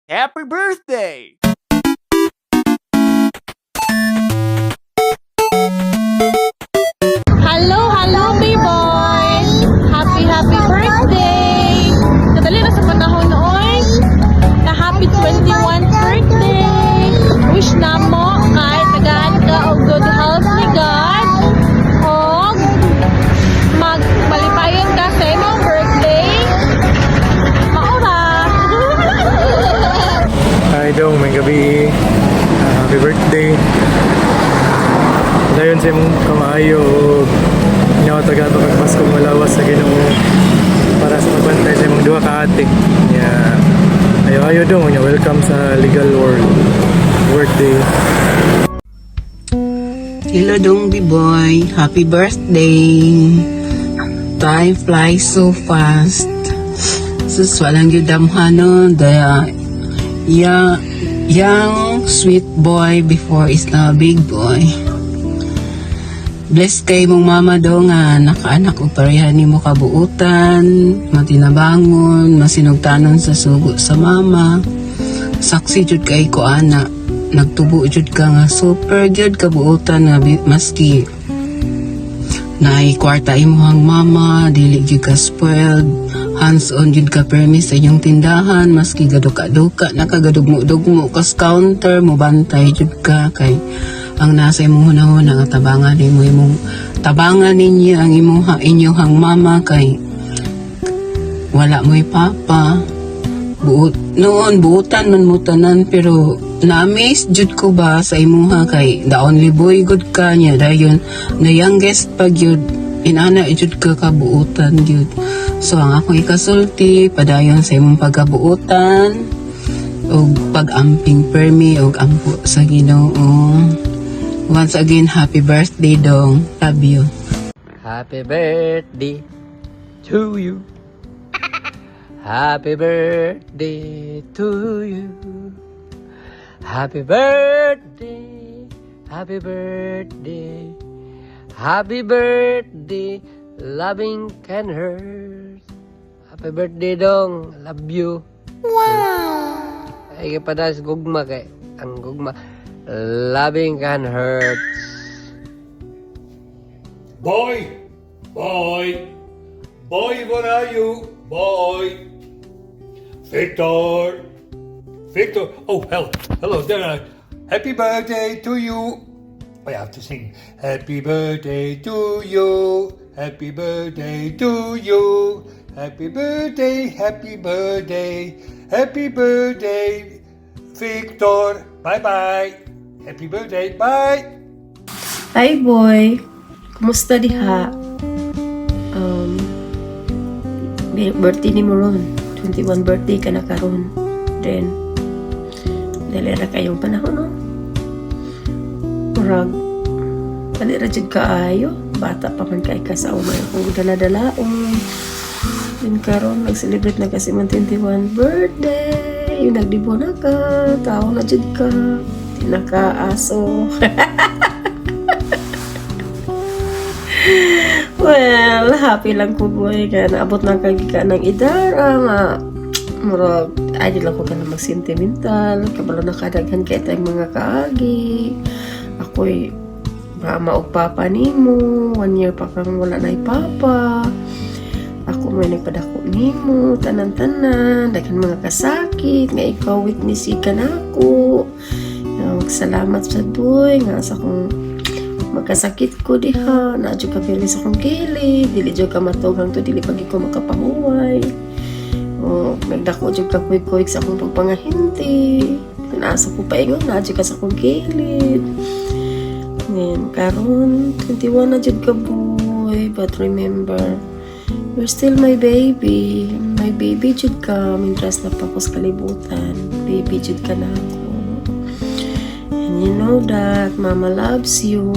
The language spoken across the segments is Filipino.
Happy birthday! Hello, B-boy! Happy birthday! Kadali na sa panahon noon na happy 21st birthday! Wish na mo kay tagaan ka o good health ni God o malipayon ka sa imong birthday. Maura! Hi dong, may gabi. Happy birthday. Dayon sa imong kamayo. Inawataga ito kag Paskong malawas sa Ginoo para sa pagbantay sa imong duha ka ate. Ayo dong, welcome sa legal world. Birthday. Hello dong B-boy, happy birthday. Time flies so fast. Sus, walang yudamhano. The young sweet boy before is now a big boy. Bless kay mong mama do nga nakaanak o pareha ni mo kabuutan, matinabangon, masinugtanon sa sugo sa mama. Saksi jud kay ko ana, nagtubo jud ka nga super jud kabuutan nga maski naay kwarta imong mama, dili jud ka spoiled, hands-on jud ka permis sa inyong tindahan, maski gaduka-duka nakagadugmo-dugmo kas counter mo bantay jud ka kay ang nasa imong hunahuna nga tabangan nimo imong tabangan ninyo ang inyong hang mama kay wala mo'y papa noon buutan man mo tanan pero na-amaze jud ko ba sa imuha kay the only boy good ka niya dayon the youngest pag yun inana jud ka kabuutan jud so ang akong ikasulti padayon sa imong pagkabuutan og pag-amping permi og ampo sa Ginoo. Once again, happy birthday dong. Love you. Happy birthday to you. Happy birthday to you. Happy birthday. Happy birthday. Happy birthday. Loving can hurt. Happy birthday dong. Love you. Wow. Ay kapadas gugma kay ang gugma. Loving can hurt. Boy, where are you? Boy, Victor. Oh, hello there. Happy birthday to you. I have to sing. Happy birthday to you. Happy birthday to you. Happy birthday, happy birthday, happy birthday, Victor. Bye-bye. Happy birthday. Bye. Hi boy, kumusta diha? Birthday ni mo ron, 21 birthday ka na karon. Then, dalira kayong panahon, no? Murag, dalira jud kaayo, bata pa man kay ka sa umay kung dala-dalaon. Then karon, nag-celebrate na kasi man 21 birthday, yung nagdibo na ka, tao na jud ka. Nakaaso. Well, happy lang ko boy kaya naabot na kagika ng idara nga murag ay lang ko ka na mag-sentimental kabalo na kadaghan kaya tayong mga kaagi ako'y mama o papa nimo 1 year pa kang wala na papa ako may nagpadako nimo tanan-tanan daghan mga kasakit nga ikaw witness ka na ako. Salamat sa boy nga sa kung magkasakit ko diha na dyan ka pili sa kong kilid dili dyan ka matugang to dili pag ko makapahuway o nagdako dyan ka kuy-kuy sa akong pagpangahinti nasa ko paingon na dyan ka sa kong kilid ngayon karon 21 na dyan ka boy but remember you're still my baby dyan ka mintras na pa ko sa kalibutan baby dyan ka na ako. You know that Mama loves you.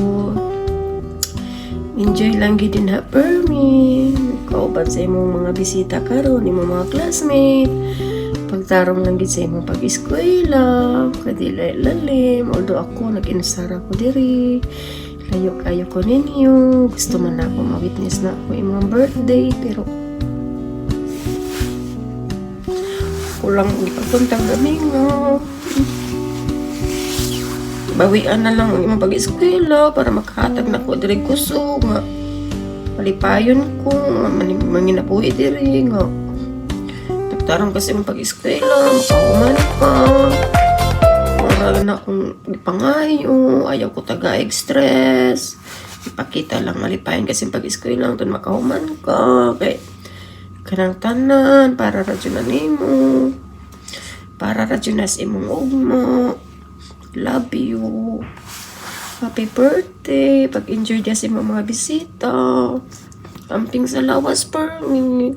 Enjoy lang gid din ha permi. Kauban sa imong mga bisita karon, imong mga classmate. Pagtarong lang gid sa imong pag-eskwela, kadili lalim. Although ako nag-inusara ko diri. Layo kayo ko ninyo. Gusto man ako ma-witness na ako imong birthday pero ako lang ipagpuntang gamingaw. Bawian na lang ang imong pag-eskwela para makahatag na ko diri kuso nga. Malipayon ko, manginabuhi diri nga. Nagtarong kasi mong pag-eskwela, makauman ka. Wala na akong ipangayo, ayaw ko taga-stress. Ipakita lang malipayon kasi pag-eskwela lang doon makahuman ka. Kay kanang tanan, para radyo na nimo. Para radyo na sa imong ugmo. Love you. Happy birthday. Pag-enjoy dyan sa mga bisita. Camping sa lawas, permit.